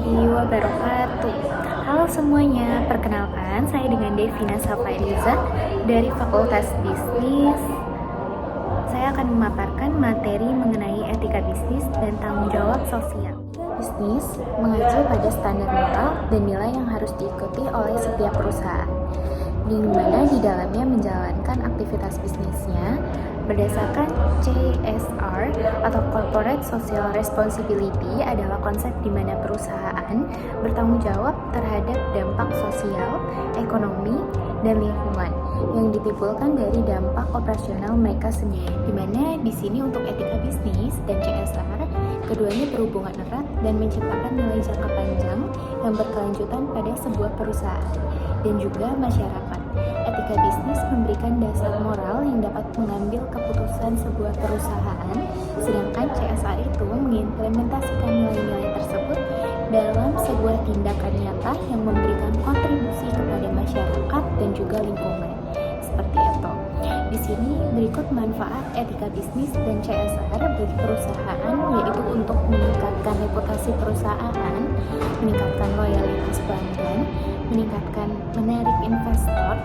warahmatullahi wabarakatuh. Halo semuanya, perkenalkan saya dengan Devina Safairiza dari Fakultas Bisnis. Saya akan memaparkan materi mengenai etika bisnis dan tanggung jawab sosial. Bisnis mengacu pada standar moral dan nilai yang harus diikuti oleh setiap perusahaan, di mana di dalamnya menjalankan aktivitas bisnisnya berdasarkan CSR atau Corporate Social Responsibility adalah konsep di mana perusahaan bertanggung jawab terhadap dampak sosial, ekonomi, dan lingkungan yang ditimbulkan dari dampak operasional mereka sendiri. Di mana di sini untuk etika bisnis dan CSR, keduanya berhubungan erat dan menciptakan nilai jangka panjang yang berkelanjutan pada sebuah perusahaan dan juga masyarakat. Etika bisnis memberikan dasar moral yang dapat mengambil keputusan sebuah perusahaan, sedangkan CSR itu mengimplementasikan nilai-nilai tersebut dalam sebuah tindakan nyata yang memberikan kontribusi kepada masyarakat dan juga lingkungan. Seperti itu. Di sini berikut manfaat etika bisnis dan CSR bagi perusahaan, yaitu untuk meningkatkan reputasi perusahaan, meningkatkan loyalitas pelanggan, meningkatkan menarik investor,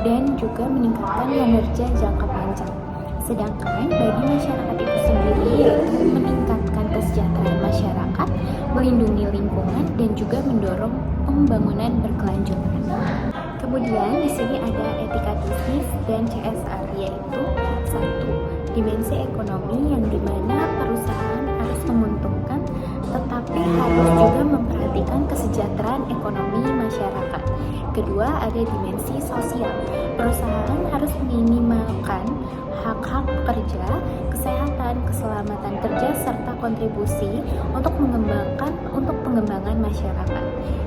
dan juga meningkatkan kinerja jangka panjang. Sedangkan bagi masyarakat itu sendiri, yaitu meningkatkan kesejahteraan masyarakat, melindungi lingkungan, dan juga mendorong pembangunan berkelanjutan. Kemudian di sini ada etika bisnis dan CSR, yaitu satu, dimensi ekonomi yang dimana perusahaan harus menguntungkan, tetapi harus juga memperhatikan kesejahteraan ekonomi masyarakat. Kedua, ada dimensi sosial. Perusahaan harus meminimalkan hak-hak pekerja, kesehatan, keselamatan kerja, serta kontribusi untuk pengembangan masyarakat.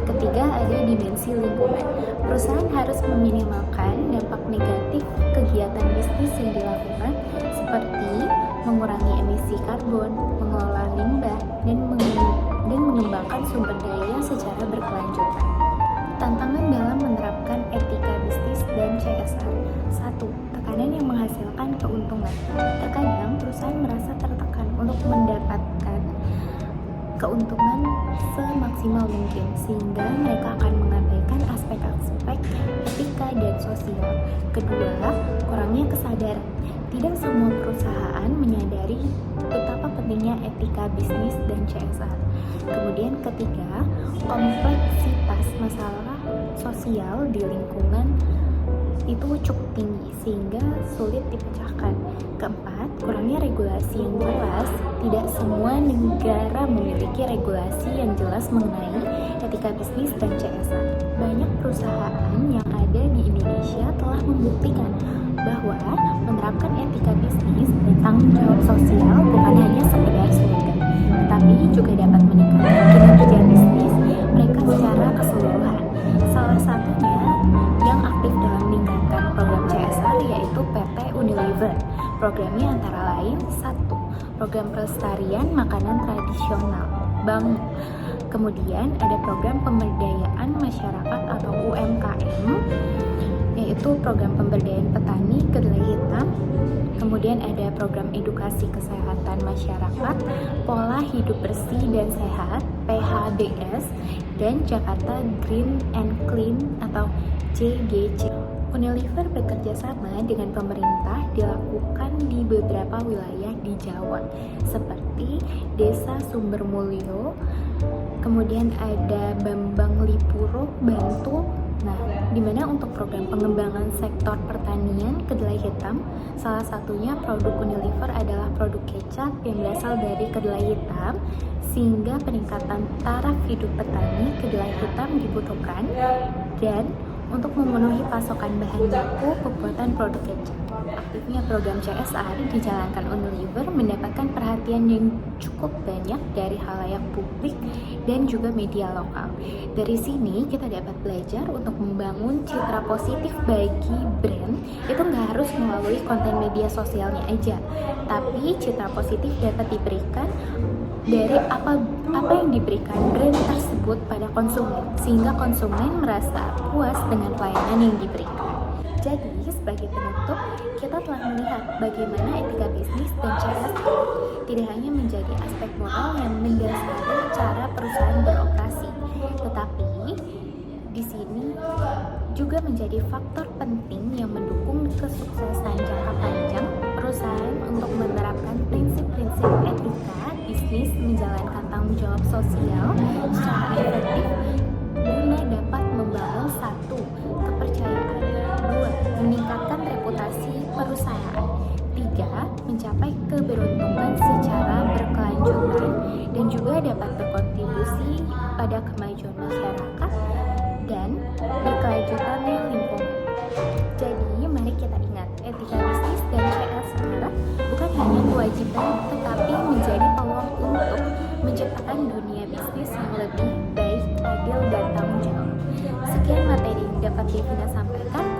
Ketiga, ada dimensi lingkungan. Perusahaan harus meminimalkan dampak negatif kegiatan bisnis yang dilakukan, seperti mengurangi emisi karbon, mengelola limbah, dan mengembangkan sumber daya secara berkelanjutan. Tantangan dalam menerapkan etika bisnis dan CSR. 1. Tekanan yang menghasilkan keuntungan. Terkadang perusahaan merasa tertekan untuk mendapatkan keuntungan semaksimal mungkin, sehingga mereka akan mengabaikan aspek-aspek etika dan sosial. Kedua, kurangnya kesadaran. Tidak semua perusahaan menyadari betapa pentingnya etika bisnis dan CSR. Kemudian ketiga, kompleksitas masalah sosial di lingkungan itu cukup tinggi sehingga sulit dipecahkan. Keempat, kurangnya regulasi yang jelas. Tidak semua negara memiliki regulasi yang jelas mengenai etika bisnis dan CSR. Banyak perusahaan yang ada di Indonesia telah membuktikan bahwa menerapkan etika bisnis dan tanggung jawab sosial bukan hanya sekedar slogan, tetapi juga dapat meningkatkan kinerja bisnis mereka secara keseluruhan. Salah satunya yang aktif dalam meningkatkan program CSR yaitu PT Unilever. Programnya antara lain 1. Program pelestarian makanan tradisional Bang. Kemudian ada program pemberdayaan masyarakat atau UMKM, yaitu program pemberdayaan petani kedelai hitam. Kemudian ada program edukasi kesehatan masyarakat, pola hidup bersih dan sehat PHBS, dan Jakarta Green and Clean atau JGC. Unilever bekerja sama dengan pemerintah dilakukan di beberapa wilayah di Jawa, seperti Desa Sumbermulyo, kemudian ada Bambang Lipuro, Bantul. Nah, di mana untuk program pengembangan sektor pertanian kedelai hitam, salah satunya produk Unilever adalah produk kecap yang berasal dari kedelai hitam, sehingga peningkatan taraf hidup petani kedelai hitam dibutuhkan, dan untuk memenuhi pasokan bahan baku pembuatan produk kecap. Aktifnya program CSR dijalankan Unilever mendapatkan perhatian yang cukup banyak dari khalayak publik dan juga media lokal. Dari sini kita dapat belajar untuk membangun citra positif bagi brand. Itu nggak harus melalui konten media sosialnya aja, tapi citra positif dapat diberikan dari apa yang diberikan brand tersebut pada konsumen, sehingga konsumen merasa puas dengan pelayanan yang diberikan. Jadi, sebagai penutup, kita telah melihat bagaimana etika bisnis dan CSR tidak hanya menjadi aspek moral yang mendasari cara perusahaan beroperasi, menjadi faktor penting yang mendukung kesuksesan jangka panjang perusahaan untuk menerapkan prinsip-prinsip etika bisnis, menjalankan tanggung jawab sosial secara efektif guna dapat membangun satu, kepercayaan, dua, meningkatkan reputasi perusahaan, tiga, mencapai keberuntungan secara berkelanjutan dan juga dapat berkontribusi pada kemajuan masyarakat dan berkelanjutannya lingkungan. Jadi mari kita ingat, etika bisnis dan CSR bukan hanya kewajiban tetapi menjadi peluang untuk menciptakan dunia bisnis yang lebih baik, adil, dan tanggung jawab. Sekian materi yang dapat Devina sampaikan.